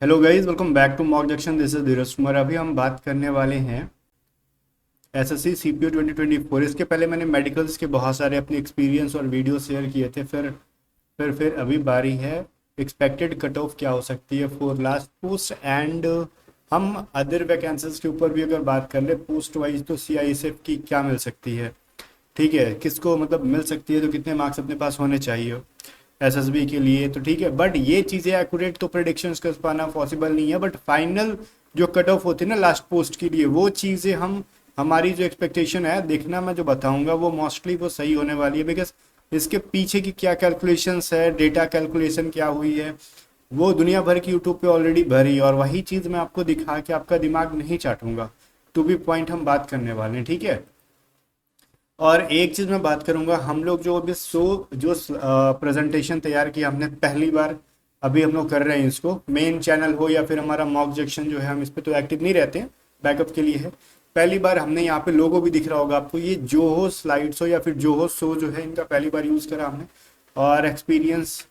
Hello guys, welcome back to mock junction. This is Dheeraj Kumar. अभी हम बात करने वाले हैं एसएससी सीपीयू 2024। इसके पहले मैंने मेडिकल्स के बहुत सारे अपने एक्सपीरियंस और वीडियो शेयर किए थे। फिर अभी बारी है एक्सपेक्टेड कट ऑफ क्या हो सकती है फॉर लास्ट पोस्ट एंड हम अदर वैकेंसीज के ऊपर भी अगर बात कर ले पोस्ट वाइज तो सीआईएसएफ की क्या मिल सकती है। ठीक है, किसको मतलब मिल सकती है, तो कितने मार्क्स अपने पास होने चाहिए एसएसबी के लिए, तो ठीक है। बट ये चीज़ें एक्यूरेट तो प्रेडिक्शंस कर पाना पॉसिबल नहीं है, बट फाइनल जो कट ऑफ होती है ना लास्ट पोस्ट के लिए, वो चीज़ें हम हमारी जो एक्सपेक्टेशन है देखना, मैं जो बताऊंगा वो मोस्टली वो सही होने वाली है। बिकॉज इसके पीछे की क्या कैलकुलेशंस है, डेटा कैलकुलेशन क्या हुई है, वो दुनिया भर की यूट्यूब पे ऑलरेडी भरी है, और वही चीज़ मैं आपको दिखा के आपका दिमाग नहीं चाटूंगा। टू बी पॉइंट हम बात करने वाले हैं, ठीक है। और एक चीज मैं बात करूंगा, हम लोग जो अभी जो प्रेजेंटेशन तैयार किया हमने पहली बार, अभी हम लोग कर रहे हैं इसको, मेन चैनल हो या फिर हमारा मॉक जंक्शन जो है, हम इस पे तो एक्टिव नहीं रहते हैं, बैकअप के लिए है। पहली बार हमने यहाँ पे लोगो भी दिख रहा होगा आपको, ये जो हो स्लाइड्स हो या फिर जो हो शो जो है, इनका पहली बार यूज करा हमने, और एक्सपीरियंस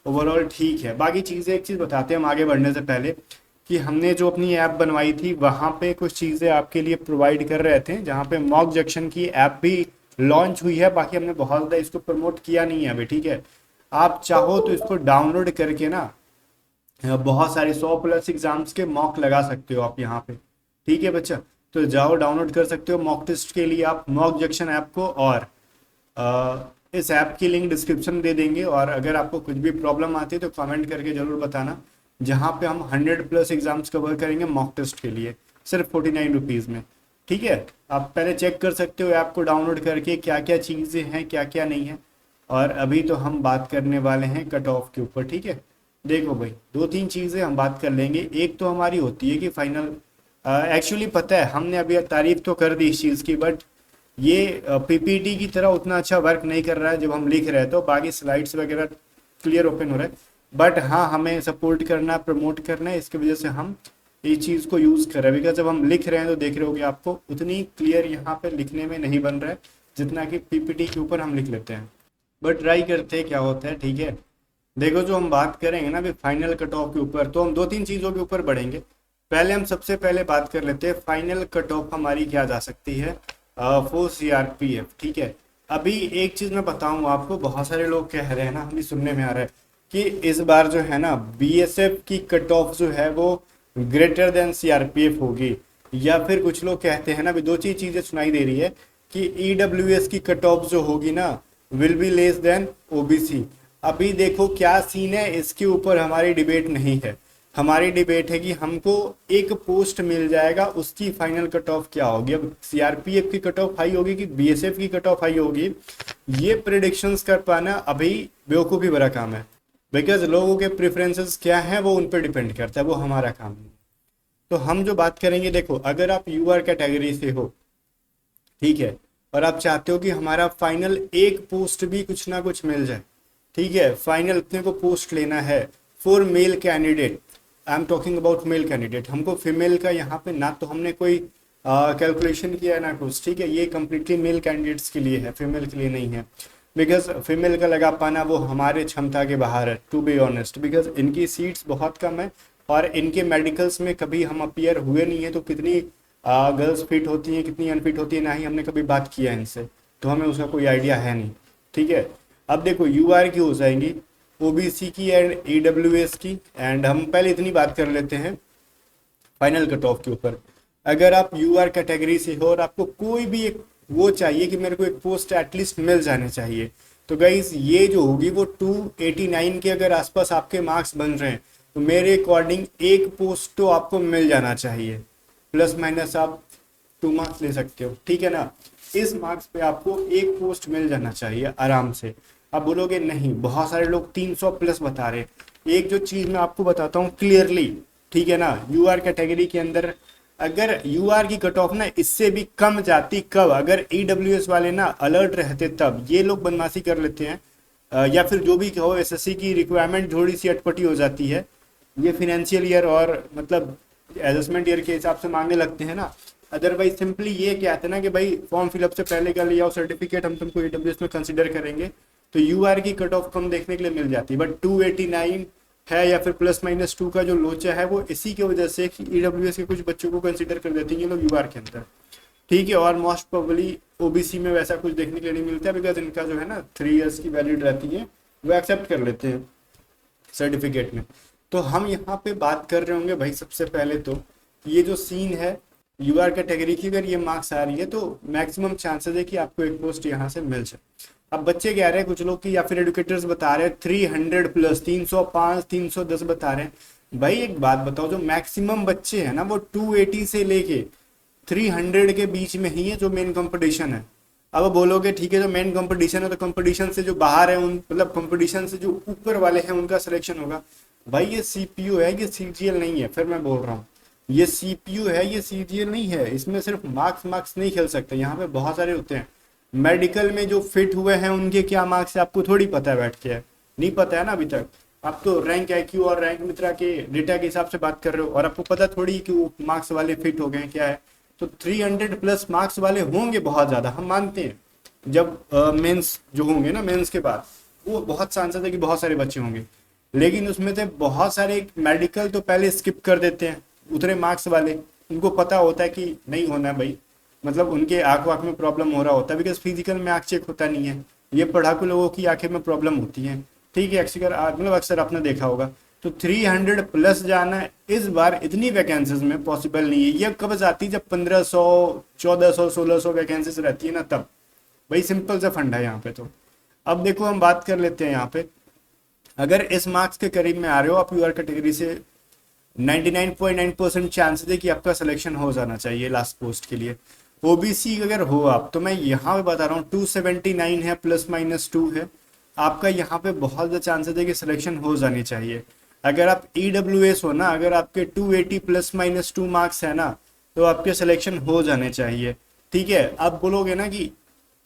ओवरऑल ठीक है। बाकी चीज़ें एक चीज़ बताते हैं हम आगे बढ़ने से पहले, कि हमने जो अपनी ऐप बनवाई थी वहाँ पे कुछ चीज़ें आपके लिए प्रोवाइड कर रहे थे, जहाँ पे मॉक जंक्शन की ऐप भी लॉन्च हुई है। बाकी हमने बहुत ज़्यादा इसको प्रमोट किया नहीं है अभी, ठीक है। आप चाहो तो इसको डाउनलोड करके ना बहुत सारे 100+ एग्जाम्स के मॉक लगा सकते हो आप यहाँ पे, ठीक है बच्चा। तो जाओ डाउनलोड कर सकते हो मॉक टेस्ट के लिए आप मॉक जंक्शन ऐप को, और इस ऐप की लिंक डिस्क्रिप्शन दे देंगे। और अगर आपको कुछ भी प्रॉब्लम आती है तो कमेंट करके ज़रूर बताना, जहाँ पे हम 100+ एग्जाम्स कवर करेंगे मॉक टेस्ट के लिए, सिर्फ 49 रुपीज़ में, ठीक है। आप पहले चेक कर सकते हो ऐप को डाउनलोड करके क्या क्या चीज़ें हैं क्या क्या नहीं है। और अभी तो हम बात करने वाले हैं कट ऑफ के ऊपर, ठीक है। देखो भाई, दो तीन चीज़ें हम बात कर लेंगे। एक तो हमारी होती है कि फाइनल, एक्चुअली पता है हमने अभी तारीफ तो कर दी इस चीज़ की, बट ये पीपीटी की तरह उतना अच्छा वर्क नहीं कर रहा है जब हम लिख रहे हैं, तो बाकी स्लाइड्स वगैरह क्लियर ओपन हो रहा है। बट हाँ, हमें सपोर्ट करना, प्रमोट करना है, इसकी वजह से हम इस चीज़ को यूज़ कर रहे हैं। बिकॉज जब हम लिख रहे हैं तो देख रहे होगे आपको उतनी क्लियर यहाँ पे लिखने में नहीं बन रहा है जितना कि पीपीटी के ऊपर हम लिख लेते हैं। बट ट्राई करते हैं क्या होता है, ठीक है। देखो, जो हम बात करेंगे ना अभी फाइनल कट ऑफ के ऊपर, तो हम दो तीन चीज़ों के ऊपर बढ़ेंगे। पहले हम सबसे पहले बात कर लेते हैं फाइनल कट ऑफ हमारी क्या जा सकती है फॉर सीआरपीएफ, ठीक है। अभी एक चीज़ मैं बताऊँ आपको, बहुत सारे लोग कह रहे हैं ना, हमें सुनने में आ रहा है कि इस बार जो है ना बीएसएफ की कट ऑफ जो है वो ग्रेटर देन सीआरपीएफ होगी, या फिर कुछ लोग कहते हैं ना, अभी दो चीज़ें सुनाई दे रही है कि ईडब्ल्यूएस की कट ऑफ जो होगी ना will be less than OBC. अभी देखो क्या सीन है, इसके ऊपर हमारी डिबेट नहीं है। हमारी डिबेट है कि हमको एक पोस्ट मिल जाएगा, उसकी फाइनल कट ऑफ क्या होगी। अब सीआरपीएफ की कट ऑफ हाई होगी कि बीएसएफ की कट ऑफ हाई होगी, ये प्रिडिक्शंस कर पाना अभी बेवकूफ़ी भरा काम है। बिकॉज लोगों के प्रेफरेंसेस क्या हैं वो उन पर डिपेंड करता है, वो हमारा काम नहीं। तो हम जो बात करेंगे, देखो अगर आप यूआर कैटेगरी से हो, ठीक है, और आप चाहते हो कि हमारा फाइनल एक पोस्ट भी कुछ ना कुछ मिल जाए, ठीक है, फाइनल अपने को पोस्ट लेना है for male candidate. I am talking about male candidate, हमको फीमेल का यहाँ पे ना तो हमने कोई कैलकुलेशन किया है ना कुछ, ठीक है। ये कम्प्लीटली मेल कैंडिडेट्स के लिए है, फीमेल के लिए नहीं है। बिकॉज फीमेल का लगा पाना वो हमारे क्षमता के बाहर है, टू बी ऑनेस्ट। बिकॉज इनकी सीट्स बहुत कम है, और इनके मेडिकल्स में कभी हम अपियर हुए नहीं है, तो कितनी गर्ल्स फिट होती हैं कितनी अनफिट होती है ना ही हमने कभी बात किया है इनसे, तो हमें उसका कोई आइडिया है नहीं, ठीक है। अब देखो यूआर की हो जाएंगी, ओबीसी की एंड ईडब्ल्यूएस की, एंड हम पहले इतनी बात कर लेते हैं फाइनल कट ऑफ के ऊपर। अगर आप यूआर कैटेगरी से हो और आपको कोई भी एक वो चाहिए कि मेरे को एक पोस्ट एटलीस्ट मिल जाने चाहिए, तो गाइस ये जो होगी वो 289 के अगर आसपास आपके मार्क्स बन रहे हैं, तो मेरे अकॉर्डिंग एक पोस्ट तो आपको मिल जाना चाहिए, प्लस माइनस आप 2 मार्क्स ले सकते हो, ठीक है ना। इस मार्क्स पे आपको एक पोस्ट मिल जाना चाहिए आराम से। आप बोलोगे नहीं, बहुत सारे लोग 300+ बता रहे हैं। एक जो चीज़ मैं आपको बताता हूँ क्लियरली, ठीक है ना, यूआर कैटेगरी के अंदर अगर यूआर की कट ऑफ ना इससे भी कम जाती, कब, अगर ईडब्ल्यूएस वाले ना अलर्ट रहते तब। ये लोग बदमाशी कर लेते हैं, या फिर जो भी कहो, एसएससी की रिक्वायरमेंट थोड़ी सी अटपटी हो जाती है, ये फिनेंशियल ईयर और मतलब एडजस्टमेंट ईयर के हिसाब से मांगने लगते हैं ना। अदरवाइज सिंपली ये कहते हैं ना कि भाई फॉर्म फिलअप से पहले का ले आओ सर्टिफिकेट, हम तुमको ईडब्ल्यूएस में कंसिडर करेंगे, तो यूआर की कट ऑफ कम देखने के लिए मिल जाती है। बट 289 है या फिर +-2 का जो लोचा है वो इसी की वजह से कि ईडब्ल्यूएस के कुछ बच्चों को कंसिडर कर देते हैं ये लोग यूआर के अंदर, ठीक है। और मोस्ट प्रोबेबली ओबीसी में वैसा कुछ देखने के लिए नहीं मिलता है, बिकॉज इनका जो है ना 3 इयर्स की वैलिड रहती है, वो एक्सेप्ट कर लेते हैं सर्टिफिकेट में। तो हम यहाँ पे बात कर रहे होंगे भाई सबसे पहले तो ये जो सीन है यूआर कैटेगरी की, अगर ये मार्क्स आ रही है तो मैक्सिमम चांसेस है कि आपको एक पोस्ट यहाँ से मिल जाए। अब बच्चे कह रहे हैं कुछ लोग कि या फिर एडुकेटर्स बता रहे हैं 300+, 305, 310 बता रहे हैं। भाई एक बात बताओ, जो मैक्सिमम बच्चे हैं ना वो 280 से लेके 300 के बीच में ही है जो मेन कंपटीशन है। अब बोलोगे ठीक है जो मेन कंपटीशन है तो कंपटीशन से जो बाहर है उन मतलब कंपटीशन से जो ऊपर वाले हैं उनका सिलेक्शन होगा। भाई ये सीपीयू है, ये सीजीएल नहीं है। फिर मैं बोल रहा हूँ ये सीपीयू है, ये सीजीएल नहीं है। इसमें सिर्फ मार्क्स नहीं खेल सकते, यहाँ पे बहुत सारे होते हैं। मेडिकल में जो फिट हुए हैं उनके क्या मार्क्स है आपको थोड़ी पता है, बैठ के नहीं पता है ना अभी तक। आप तो रैंक IQ और रैंक मित्रा के डेटा के हिसाब से बात कर रहे हो और आपको पता थोड़ी कि वो मार्क्स वाले फिट हो गए क्या है। तो 300+ मार्क्स वाले होंगे बहुत ज्यादा, हम मानते हैं। जब मेंस जो होंगे ना, मेंस के बाद वो बहुत चांसेस है कि बहुत सारे बच्चे होंगे, लेकिन उसमें से बहुत सारे मेडिकल तो पहले स्किप कर देते हैं उतरे मार्क्स वाले। उनको पता होता है कि नहीं होना है भाई, मतलब उनके आंख वाँख में प्रॉब्लम हो रहा होता है, बिकॉज फिजिकल में आंख चेक होता नहीं है। ये पढ़ाकू लोगों की आंखें में प्रॉब्लम होती है, ठीक है। अक्सर आपने देखा होगा। तो 300+ जाना इस बार इतनी वैकेंसीज में पॉसिबल नहीं है। ये कब जाती है जब 1500, 1400, 1600 वैकेंसीज रहती है ना, तब। भाई सिंपल सा फंड है यहाँ पे। तो अब देखो हम बात कर लेते हैं यहाँ पे, अगर इस मार्क्स के करीब में आ रहे हो आप यूआर कैटेगरी से 99.9% चांसेस है कि आपका सिलेक्शन हो जाना चाहिए लास्ट पोस्ट के लिए। ओबीसी अगर हो आप, तो मैं यहाँ पे बता रहा हूँ 279 है, +-2 है, आपका यहाँ पे बहुत ज़्यादा चांसेस है कि सिलेक्शन हो जानी चाहिए। अगर आप ईडब्ल्यूएस हो ना, अगर आपके 280 +-2 मार्क्स है ना, तो आपके सिलेक्शन हो जाने चाहिए, ठीक है। आप बोलोगे ना कि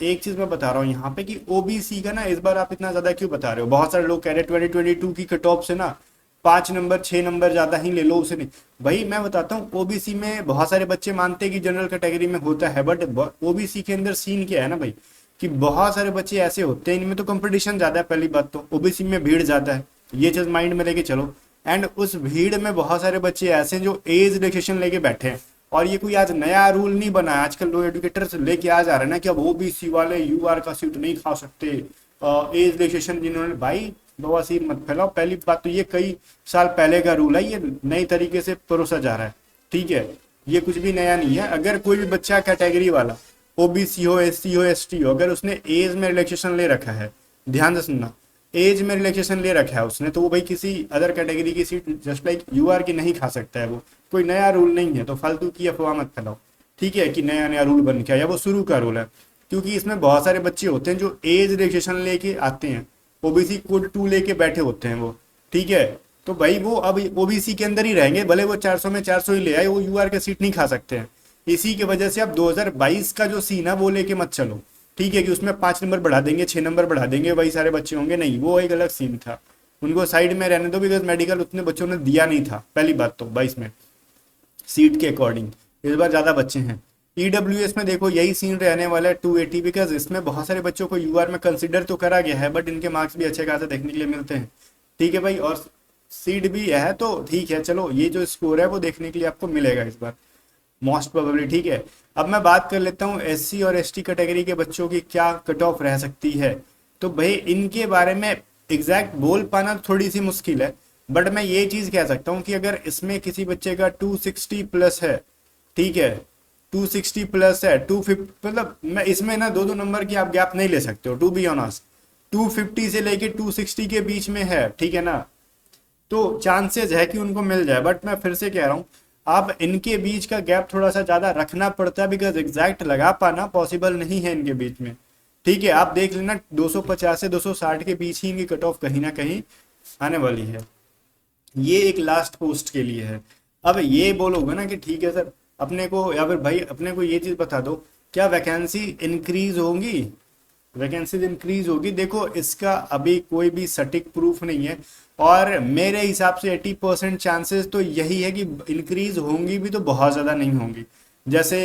एक चीज मैं बता रहा हूँ यहाँ पे कि ओबीसी का ना इस बार आप इतना ज्यादा क्यों बता रहे हो। बहुत सारे लोग कह रहे हैं 2022 की कट ऑफ से ना 5 नंबर 6 नंबर ज्यादा ही ले लो, उसे नहीं। भाई मैं बताता हूँ ओबीसी में बहुत सारे बच्चे मानते हैं कि जनरल कैटेगरी में होता है, बट ओबीसी के अंदर सीन क्या है ना भाई, कि बहुत सारे बच्चे ऐसे होते हैं, इनमें तो कंपटीशन ज्यादा है। पहली बात तो ओबीसी में भीड़ ज्यादा है, ये चीज माइंड में लेके चलो। एंड उस भीड़ में बहुत सारे बच्चे ऐसे हैं जो एज रिलेक्सेशन लेके बैठे हैं। और ये कोई आज नया रूल नहीं बना है, आजकल लोग एडुकेटर्स लेके आ जा रहे हैं ना कि अब ओबीसी वाले यूआर का सीट नहीं खा सकते, एज रिलेक्सेशन जिन्होंने। भाई बवासीर मत फैलाओ। पहली बात तो ये कई साल पहले का रूल है, ये नई तरीके से परोसा जा रहा है, ठीक है। ये कुछ भी नया नहीं है। अगर कोई भी बच्चा कैटेगरी वाला ओबीसी हो, एससी हो, एसटी हो, अगर उसने एज में रिलैक्सेशन ले रखा है, ध्यान से सुनना, एज में रिलैक्सेशन ले रखा है उसने, तो वो भाई किसी अदर कैटेगरी की सीट जस्ट लाइक यूआर की नहीं खा सकता है। वो कोई नया रूल नहीं है, तो फालतू की अफवाह मत फैलाओ, ठीक है, कि नया नया रूल बन गया या वो शुरू का रूल है। क्योंकि इसमें बहुत सारे बच्चे होते हैं जो एज रिलैक्सेशन लेके आते हैं, ओबीसी कोड 2 लेके बैठे होते हैं वो, ठीक है। तो भाई वो अब ओबीसी के अंदर ही रहेंगे, भले वो 400 में 400 ही ले आए, वो यूआर के सीट नहीं खा सकते हैं। इसी की वजह से अब 2022 का जो सीन है वो लेके मत चलो, ठीक है, कि उसमें 5 नंबर बढ़ा देंगे, 6 नंबर बढ़ा देंगे, वही सारे बच्चे होंगे, नहीं, वो एक अलग सीन था। उनको साइड में रहने दो, बिकॉज मेडिकल उतने बच्चों ने दिया नहीं था पहली बात तो 22 में सीट के अकॉर्डिंग। इस बार ज्यादा बच्चे हैं। ईडब्ल्यूएस में देखो यही सीन रहने वाला है 280, बिकॉज इसमें बहुत सारे बच्चों को यूआर में कंसिडर तो करा गया है, बट इनके मार्क्स भी अच्छे खासे देखने के लिए मिलते हैं, ठीक है भाई। और सीट भी है तो ठीक है, चलो ये जो स्कोर है वो देखने के लिए आपको मिलेगा इस बार मोस्ट प्रोबेबली, ठीक है। अब मैं बात कर लेता हूँ एससी और एसटी कैटेगरी के बच्चों की क्या कट ऑफ रह सकती है। तो भाई इनके बारे में एग्जैक्ट बोल पाना थोड़ी सी मुश्किल है, बट मैं ये चीज कह सकता हूँ कि अगर इसमें किसी बच्चे का 260+ है, ठीक है, 260+ है, 250, मतलब मैं इसमें ना 2-2 नंबर की आप गैप नहीं ले सकते हो, टू बी ऑनेस्ट। 250 से लेके 260 के बीच में है, ठीक है ना, तो चांसेस है कि उनको मिल जाए। बट मैं फिर से कह रहा हूँ आप इनके बीच का गैप थोड़ा सा ज्यादा रखना पड़ता है, बिकॉज एग्जैक्ट लगा पाना पॉसिबल नहीं है इनके बीच में, ठीक है। आप देख लेना 250 से 260 के बीच ही इनकी कट ऑफ कहीं ना कहीं आने वाली है। ये एक लास्ट पोस्ट के लिए है। अब ये बोलोगे ना कि ठीक है सर अपने को, या फिर भाई अपने को ये चीज बता दो, क्या वैकेंसी इंक्रीज होंगी? वैकेंसीज इंक्रीज होगी। देखो इसका अभी कोई भी सटीक प्रूफ नहीं है, और मेरे हिसाब से 80% चांसेस तो यही है कि इंक्रीज होंगी भी तो बहुत ज़्यादा नहीं होंगी। जैसे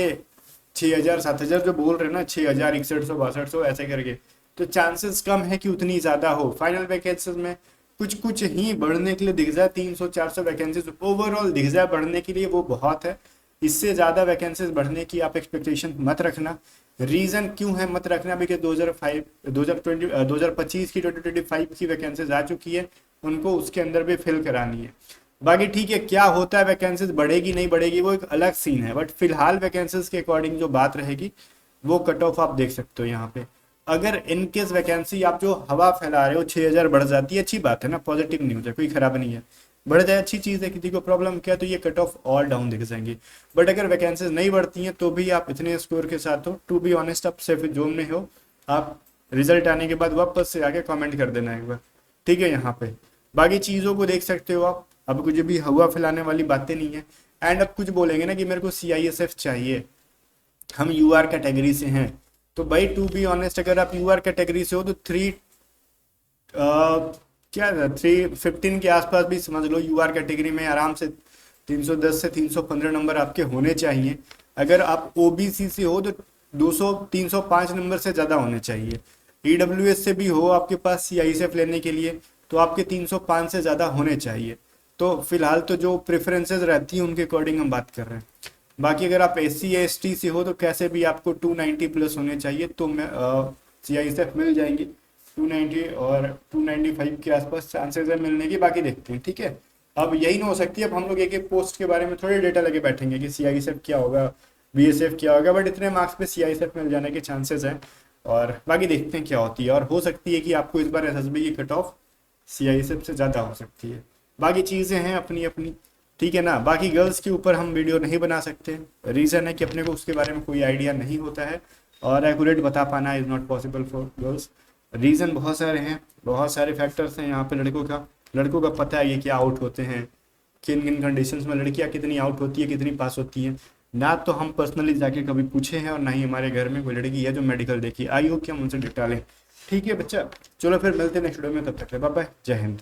6000 7000 जो बोल रहे हैं ना, 6000 6100 6200 ऐसे करके, तो चांसेस कम है कि उतनी ज़्यादा हो। फाइनल वैकेंसीज में कुछ कुछ ही बढ़ने के लिए दिख जाए, 300-400 वैकेंसीज ओवरऑल दिख जाए बढ़ने के लिए, वो बहुत है। इससे ज़्यादा वैकेंसीज बढ़ने की आप एक्सपेक्टेशन मत रखना। रीज़न क्यों है मत रखना, बिकॉज 2025 की 2025 की वैकेंसीज आ चुकी है, उनको उसके अंदर भी फिल करानी है। बाकी ठीक है, क्या होता है वैकेंसीज बढ़ेगी नहीं बढ़ेगी वो एक अलग सीन है, बट फिलहाल वैकेंसीज के अकॉर्डिंग जो बात रहेगी वो कट ऑफ आप देख सकते हो यहाँ पे। अगर इनकेस वैकेंसी आप जो हवा फैला रहे हो 6,000 बढ़ जाती है, अच्छी बात है ना, पॉजिटिव न्यूज है, कोई खराब नहीं है, बढ़ जाए अच्छी चीज़ है, किसी को प्रॉब्लम क्या है तो ये कट ऑफ और डाउन दिख जाएंगे। बट अगर वैकेंसीज नहीं बढ़ती हैं तो भी आप इतने स्कोर के साथ हो, टू बी ऑनेस्ट आप सेफ जोन में हो। आप रिजल्ट आने के बाद वापस से आके कमेंट कर देना एक बार, ठीक है यहाँ पे। बाकी चीज़ों को देख सकते हो आप, अब कुछ भी हवा फैलाने वाली बातें नहीं है। एंड अब कुछ बोलेंगे ना कि मेरे को CISF चाहिए, हम UR कैटेगरी से हैं, तो भाई टू बी ऑनेस्ट अगर आप UR कैटेगरी से हो तो क्या 315 के आसपास भी समझ लो, UR कैटेगरी में आराम से 310 से 315 नंबर आपके होने चाहिए। अगर आप OBC से हो तो 200 305 नंबर से ज़्यादा होने चाहिए। EWS से भी हो आपके पास CISF लेने के लिए तो आपके 305 से ज़्यादा होने चाहिए। तो फिलहाल तो जो प्रेफरेंसेस रहती हैं उनके अकॉर्डिंग हम बात कर रहे हैं। बाकी अगर आप SC या ST से हो तो कैसे भी आपको 290 प्लस होने चाहिए, तो CISF मिल जाएंगी। 290 और 295 के आसपास चांसेस है मिलने की, बाकी देखते हैं, ठीक है। अब यही ना हो सकती है, अब हम लोग एक एक पोस्ट के बारे में थोड़ी डेटा लगे बैठेंगे कि CISF क्या होगा, BSF क्या होगा, बट इतने मार्क्स पे CISF मिल जाने के चांसेस हैं। और बाकी देखते हैं क्या होती है, और हो सकती है कि आपको इस बार SSB की कट ऑफ CISF से ज़्यादा हो सकती है। बाकी चीज़ें हैं अपनी अपनी, ठीक है ना। बाकी गर्ल्स के ऊपर हम वीडियो नहीं बना सकते, रीज़न है कि अपने को उसके बारे में कोई आइडिया नहीं होता है, और एक्यूरेट बता पाना is not possible for girls. Reason बहुत सारे हैं, बहुत सारे फैक्टर्स हैं यहाँ पे। लड़कों का पता है ये क्या आउट होते हैं, किन किन कंडीशंस में लड़कियाँ कितनी आउट होती है, कितनी पास होती हैं। ना तो हम पर्सनली जाके कभी पूछे हैं, और ना ही हमारे घर में कोई लड़की है जो मेडिकल देखी। आई हो कि हम उनसे डिटा लें, ठीक है बच्चा। चलो फिर मिलते हैं नेक्स्ट वीडियो में, तब तक बाय बाय, जय हिंद।